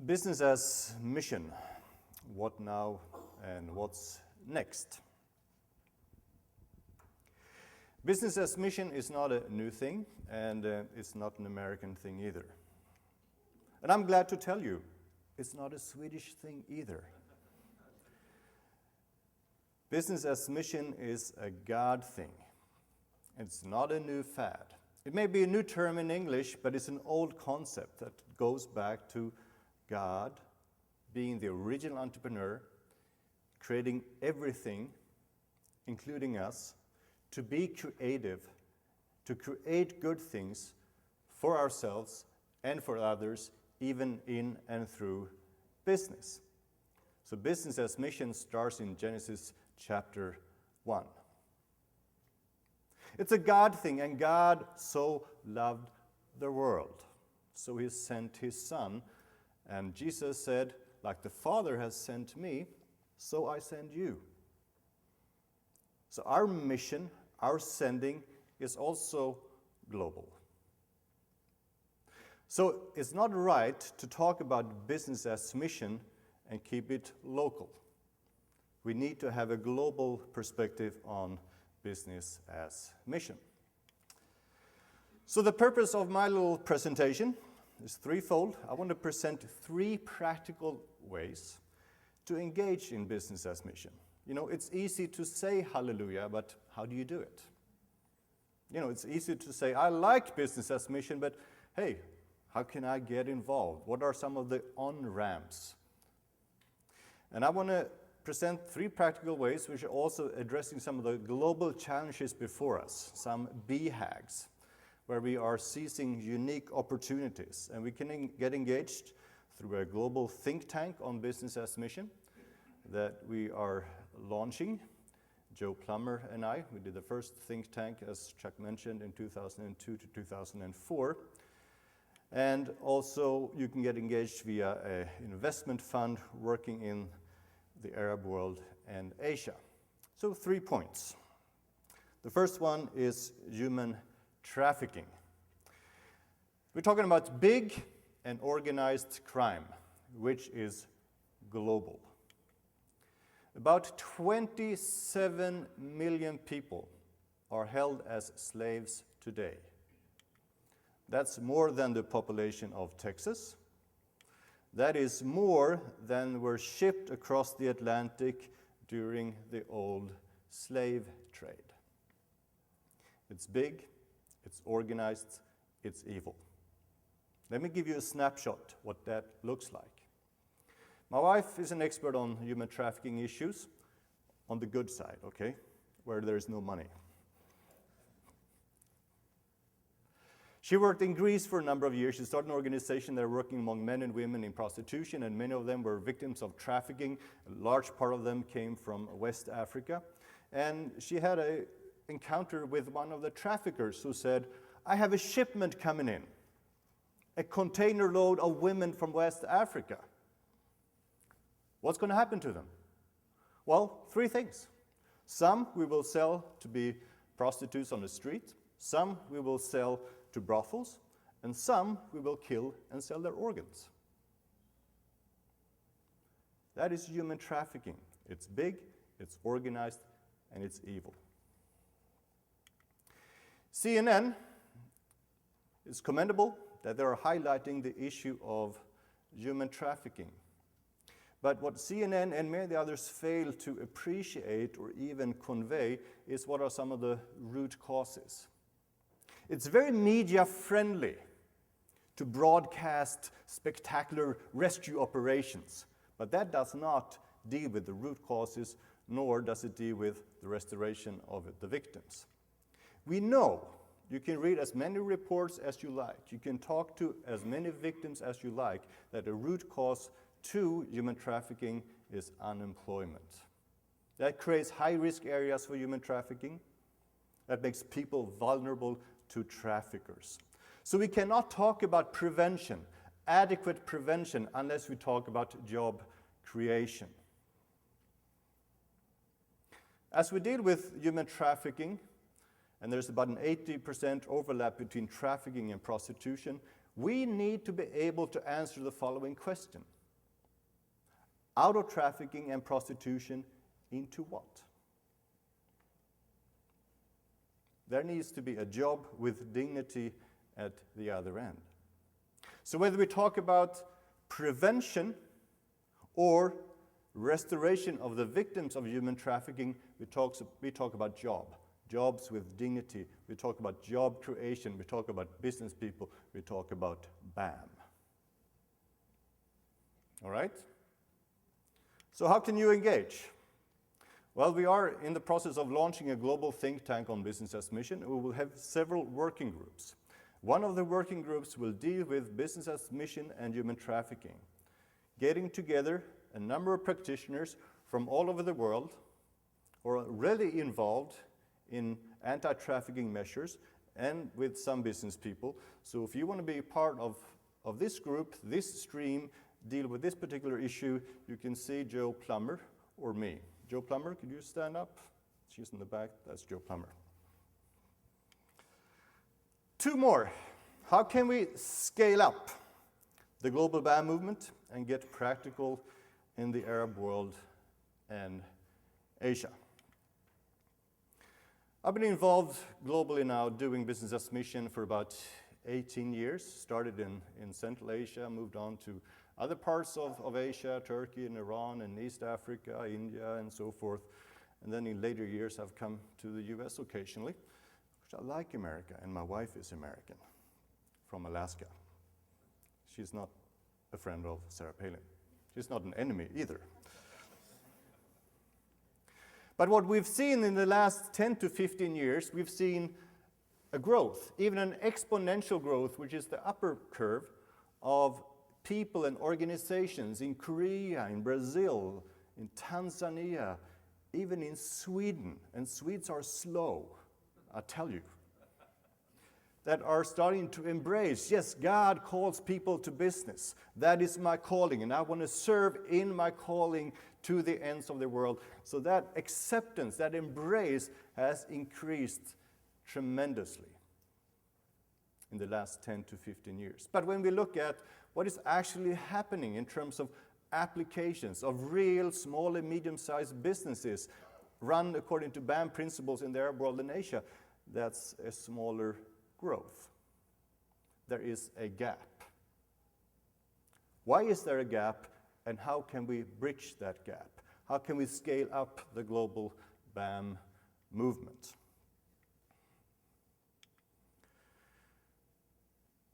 Business as mission. What now and what's next? Business as mission is not a new thing, and it's not an American thing either. And I'm glad to tell you, it's not a Swedish thing either. Business as mission is a God thing. It's not a new fad. It may be a new term in English, but it's an old concept that goes back to God being the original entrepreneur, creating everything, including us, to be creative, to create good things for ourselves and for others, even in and through business. So business as mission starts in Genesis chapter 1. It's a God thing, and God so loved the world. So he sent his Son, and Jesus said, like the Father has sent me, so I send you. So our mission, our sending, is also global. So it's not right to talk about business as mission and keep it local. We need to have a global perspective on business as mission. So the purpose of my little presentation is threefold. I want to present 3 practical ways to engage in business as mission. You know, it's easy to say hallelujah, but how do you do it? You know, it's easy to say, I like business as mission, but hey, how can I get involved? What are some of the on-ramps? And I want to present 3 practical ways, which are also addressing some of the global challenges before us, some BHAGs, where we are seizing unique opportunities. And we can get engaged through a global think tank on business as mission that we are launching. Joe Plummer and I, we did the first think tank, as Chuck mentioned, in 2002 to 2004. And also you can get engaged via an investment fund working in the Arab world and Asia. So 3 points. The first one is human trafficking. We're talking about big and organized crime, which is global. About 27 million people are held as slaves today. That's more than the population of Texas. That is more than were shipped across the Atlantic during the old slave trade. It's big, it's organized, it's evil. Let me give you a snapshot what that looks like. My wife is an expert on human trafficking issues on the good side, okay, where there is no money. She worked in Greece for a number of years. She started an organization that are working among men and women in prostitution, and many of them were victims of trafficking. A large part of them came from West Africa. And she had an encounter with one of the traffickers who said, I have a shipment coming in, a container load of women from West Africa. What's going to happen to them? Well, 3 things. Some we will sell to be prostitutes on the street. Some we will sell to brothels, and some we will kill and sell their organs. That is human trafficking. It's big, it's organized, and it's evil. CNN is commendable that they are highlighting the issue of human trafficking. But what CNN and many others fail to appreciate or even convey is what are some of the root causes. It's very media-friendly to broadcast spectacular rescue operations, but that does not deal with the root causes, nor does it deal with the restoration of the victims. We know you can read as many reports as you like, you can talk to as many victims as you like, that the root cause to human trafficking is unemployment. That creates high-risk areas for human trafficking. That makes people vulnerable to traffickers. So we cannot talk about prevention, adequate prevention, unless we talk about job creation. As we deal with human trafficking, and there's about an 80% overlap between trafficking and prostitution, we need to be able to answer the following question. Out of trafficking and prostitution, into what? There needs to be a job with dignity at the other end. So whether we talk about prevention or restoration of the victims of human trafficking, we talk about jobs with dignity. We talk about job creation. We talk about business people. We talk about BAM. All right? So how can you engage? Well, we are in the process of launching a global think tank on business as mission. We will have several working groups. One of the working groups will deal with business as mission and human trafficking, getting together a number of practitioners from all over the world who are really involved in anti-trafficking measures and with some business people. So if you want to be part of this group, this stream, deal with this particular issue, you can see Joe Plummer or me. Joe Plummer, could you stand up? She's in the back. That's Joe Plummer. Two more. How can we scale up the global BAM movement and get practical in the Arab world and Asia? I've been involved globally now doing business as mission for about 18 years. Started in Central Asia, moved on to other parts of Asia, Turkey and Iran and East Africa, India and so forth. And then in later years I've come to the US occasionally. I like America, and my wife is American, from Alaska. She's not a friend of Sarah Palin. She's not an enemy either. But what we've seen in the last 10 to 15 years, we've seen a growth, even an exponential growth, which is the upper curve of people and organizations in Korea, in Brazil, in Tanzania, even in Sweden, and Swedes are slow, I tell you, that are starting to embrace, yes, God calls people to business. That is my calling, and I want to serve in my calling to the ends of the world. So that acceptance, that embrace has increased tremendously in the last 10 to 15 years. But when we look at what is actually happening in terms of applications of real small and medium-sized businesses run according to BAM principles in the Arab world and Asia, that's a smaller growth. There is a gap. Why is there a gap, and how can we bridge that gap? How can we scale up the global BAM movement?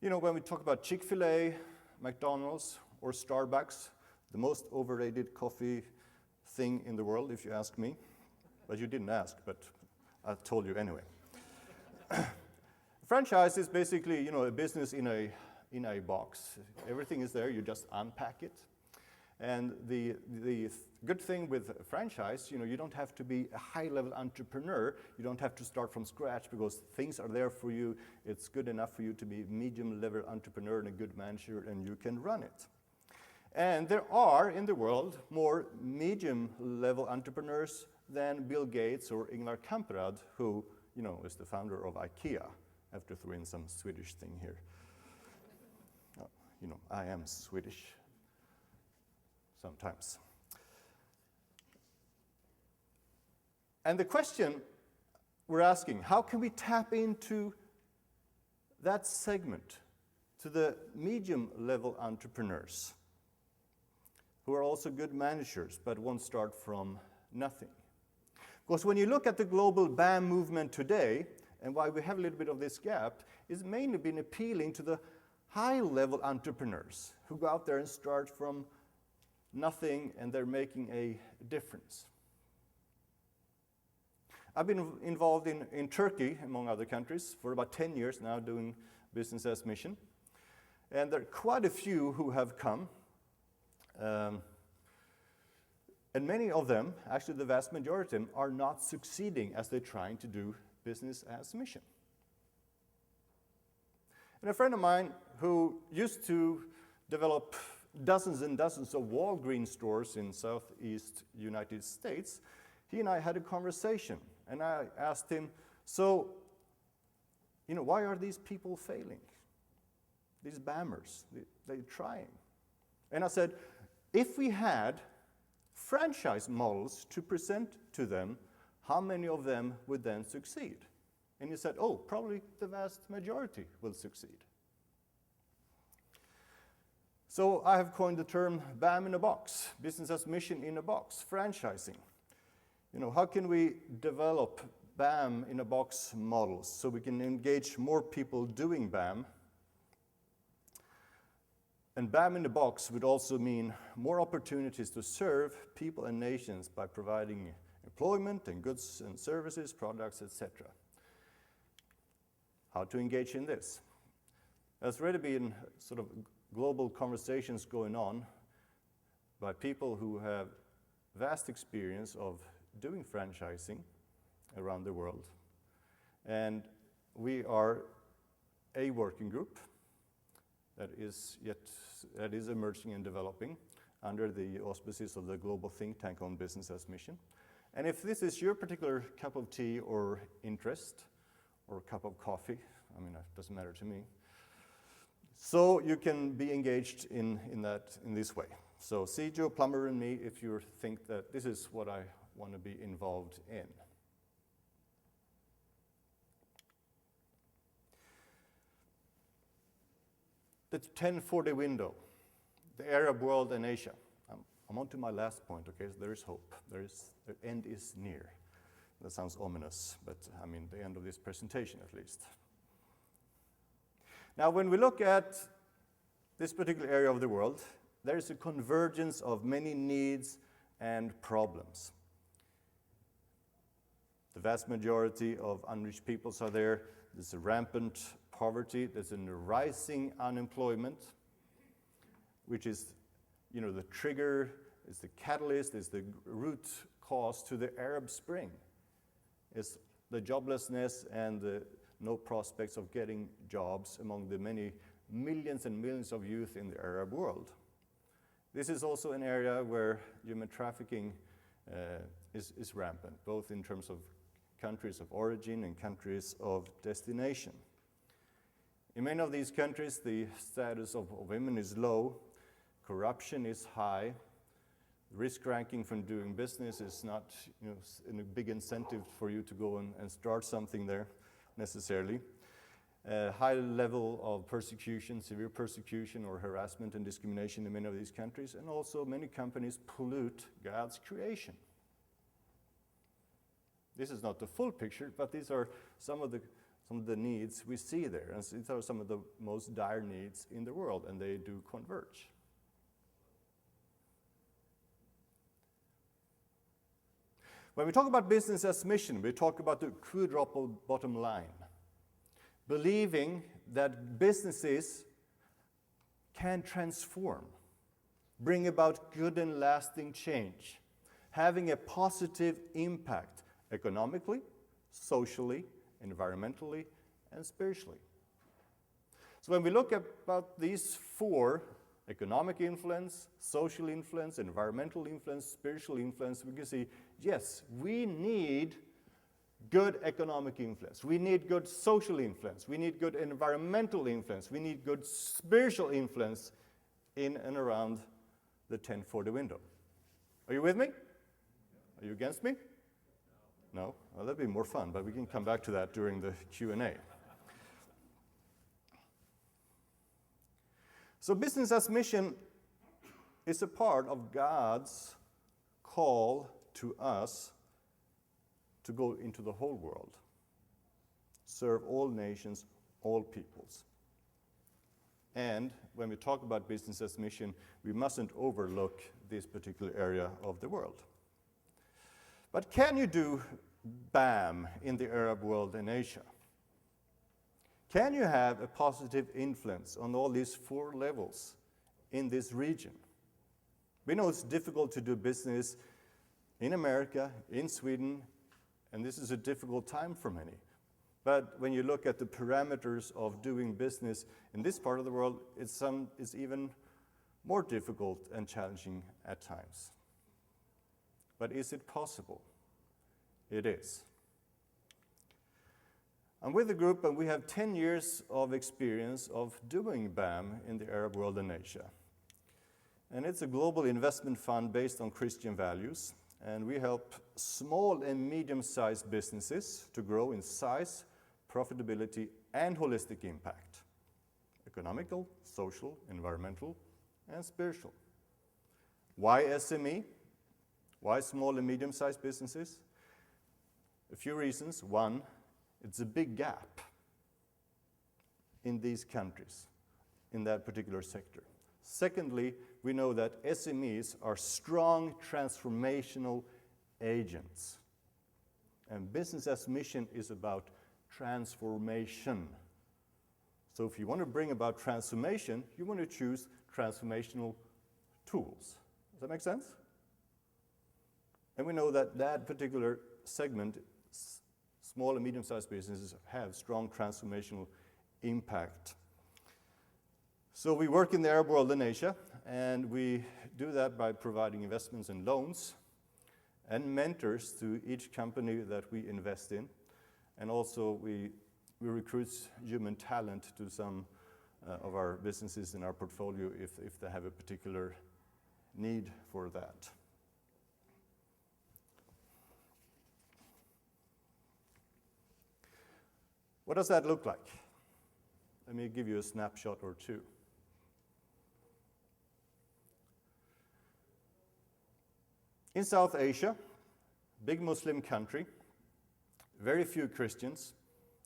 You know, when we talk about Chick-fil-A, McDonald's, or Starbucks, the most overrated coffee thing in the world, if you ask me. But you didn't ask, but I told you anyway. Franchise is basically, a business in a box. Everything is there, you just unpack it. And the good thing with a franchise, you don't have to be a high-level entrepreneur. You don't have to start from scratch because things are there for you. It's good enough for you to be a medium-level entrepreneur and a good manager, and you can run it. And there are, in the world, more medium-level entrepreneurs than Bill Gates or Ingvar Kamprad, who, is the founder of IKEA. I have to throw in some Swedish thing here. I am Swedish sometimes. And the question we're asking, how can we tap into that segment, to the medium-level entrepreneurs who are also good managers but won't start from nothing? Because when you look at the global BAM movement today, and why we have a little bit of this gap, it's mainly been appealing to the high-level entrepreneurs who go out there and start from nothing, and they're making a difference. I've been involved in Turkey, among other countries, for about 10 years now, doing business as mission. And there are quite a few who have come. And many of them, actually the vast majority of them, are not succeeding as they're trying to do business as mission. And a friend of mine who used to develop dozens and dozens of Walgreens stores in Southeast United States, he and I had a conversation, and I asked him, so, why are these people failing? these BAMers, they're trying. And I said, if we had franchise models to present to them, how many of them would then succeed? And he said, oh, probably the vast majority will succeed. So I have coined the term BAM in a box, business as mission in a box, franchising. How can we develop BAM in a box models so we can engage more people doing BAM? And BAM in a box would also mean more opportunities to serve people and nations by providing employment and goods and services, products, etc. How to engage in this? There's already been sort of global conversations going on by people who have vast experience of doing franchising around the world. And we are a working group that is emerging and developing under the auspices of the global think tank on business as mission. And if this is your particular cup of tea or interest, or cup of coffee, it doesn't matter to me. So you can be engaged in this way. So see Joe Plummer and me if you think that this is what I want to be involved in. The 1040 window, the Arab world and Asia. I'm on to my last point, okay? So there is hope. The end is near. That sounds ominous, but the end of this presentation at least. Now, when we look at this particular area of the world, there is a convergence of many needs and problems. The vast majority of unreached peoples are there. There's a rampant poverty. There's a rising unemployment, which is, the trigger, is the catalyst, is the root cause to the Arab Spring. It's the joblessness and the no prospects of getting jobs among the many millions and millions of youth in the Arab world. This is also an area where human trafficking is rampant, both in terms of countries of origin and countries of destination. In many of these countries, the status of women is low, corruption is high, risk ranking from doing business is not a big incentive for you to go and start something there necessarily. High level of persecution, severe persecution or harassment and discrimination in many of these countries, and also many companies pollute God's creation. This is not the full picture, but these are some of the needs we see there, and these are some of the most dire needs in the world, and they do converge. When we talk about business as mission, we talk about the quadruple bottom line. Believing that businesses can transform, bring about good and lasting change, having a positive impact economically, socially, environmentally, and spiritually. So when we look at about these four, economic influence, social influence, environmental influence, spiritual influence, we can see, yes, we need good economic influence. We need good social influence. We need good environmental influence. We need good spiritual influence in and around the 1040 window. Are you with me? Are you against me? No? Well, that'd be more fun, but we can come back to that during the Q&A. So business as mission is a part of God's call to us to go into the whole world, serve all nations, all peoples. And when we talk about business as mission, we mustn't overlook this particular area of the world. But can you do BAM in the Arab world and Asia? Can you have a positive influence on all these four levels in this region? We know it's difficult to do business in America, in Sweden, and this is a difficult time for many. But when you look at the parameters of doing business in this part of the world, it's even more difficult and challenging at times. But is it possible? It is. I'm with the group, and we have 10 years of experience of doing BAM in the Arab world and Asia. And it's a global investment fund based on Christian values, and we help small and medium-sized businesses to grow in size, profitability, and holistic impact: economical, social, environmental, and spiritual. Why SME? Why small and medium-sized businesses? A few reasons. One, it's a big gap in these countries, in that particular sector. Secondly, we know that SMEs are strong transformational agents. And business as mission is about transformation. So if you want to bring about transformation, you want to choose transformational tools. Does that make sense? And we know that that particular segment, small and medium-sized businesses, have strong transformational impact. So we work in the Arab world and Asia, and we do that by providing investments and loans and mentors to each company that we invest in. And also we recruit human talent to some of our businesses in our portfolio if they have a particular need for that. What does that look like? Let me give you a snapshot or two. In South Asia, big Muslim country, very few Christians.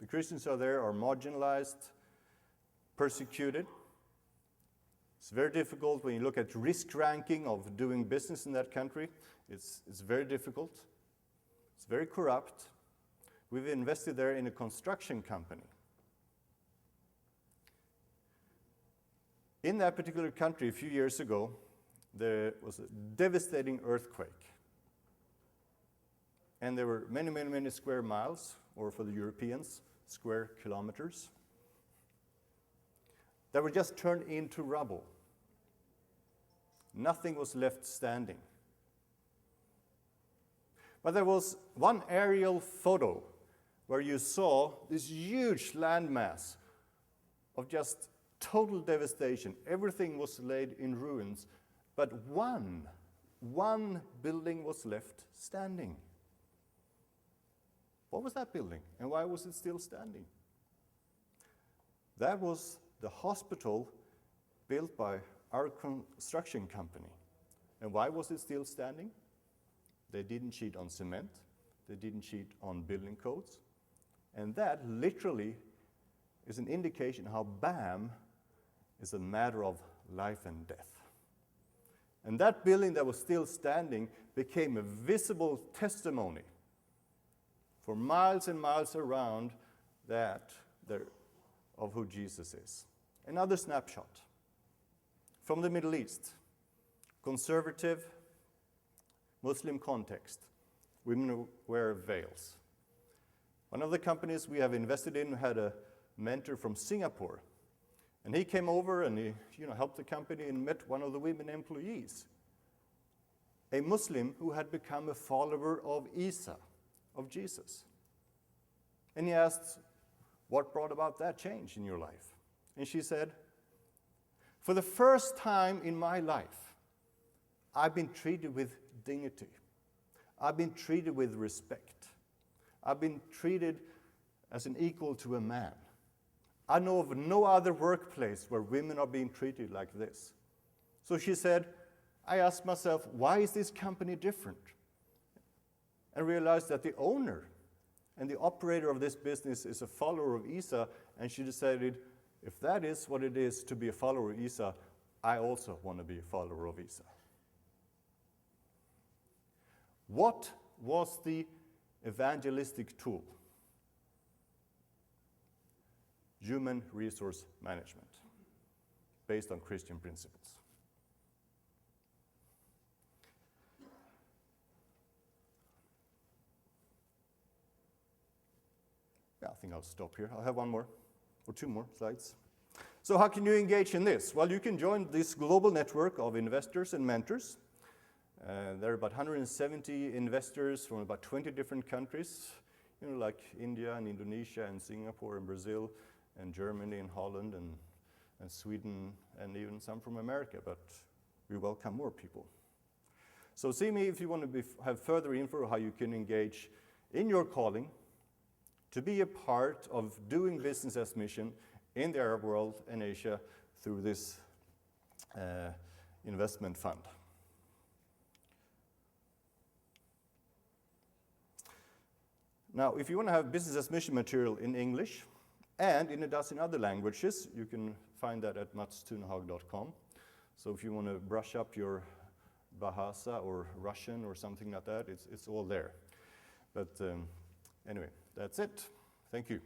The Christians are marginalized, persecuted. It's very difficult when you look at risk ranking of doing business in that country. It's very difficult. It's very corrupt. We've invested there in a construction company. In that particular country, a few years ago, there was a devastating earthquake. And there were many, many, many square miles, or for the Europeans, square kilometers, that were just turned into rubble. Nothing was left standing. But there was one aerial photo where you saw this huge landmass of just total devastation. Everything was laid in ruins, but one building was left standing. What was that building, and why was it still standing? That was the hospital built by our construction company. And why was it still standing? They didn't cheat on cement. They didn't cheat on building codes. And that literally is an indication how BAM is a matter of life and death. And that building that was still standing became a visible testimony for miles and miles around of who Jesus is. Another snapshot from the Middle East. Conservative Muslim context. Women wear veils. One of the companies we have invested in had a mentor from Singapore. And he came over and he helped the company and met one of the women employees, a Muslim who had become a follower of Isa, of Jesus. And he asked, what brought about that change in your life? And she said, for the first time in my life, I've been treated with dignity. I've been treated with respect. I've been treated as an equal to a man. I know of no other workplace where women are being treated like this. So she said, I asked myself, why is this company different? And realized that the owner and the operator of this business is a follower of Isa, and she decided, if that is what it is to be a follower of Isa, I also want to be a follower of Isa. What was the evangelistic tool? Human resource management, based on Christian principles. Yeah, I think I'll stop here. I'll have one more or two more slides. So how can you engage in this? Well, you can join this global network of investors and mentors. There are about 170 investors from about 20 different countries. like India and Indonesia and Singapore and Brazil and Germany and Holland and Sweden and even some from America, but we welcome more people. So see me if you want to have further info how you can engage in your calling to be a part of doing business as mission in the Arab world and Asia through this investment fund. Now, if you want to have business as mission material in English and in a dozen other languages, you can find that at matsunehag.com. So if you want to brush up your Bahasa or Russian or something like that, it's all there. But anyway, that's it. Thank you.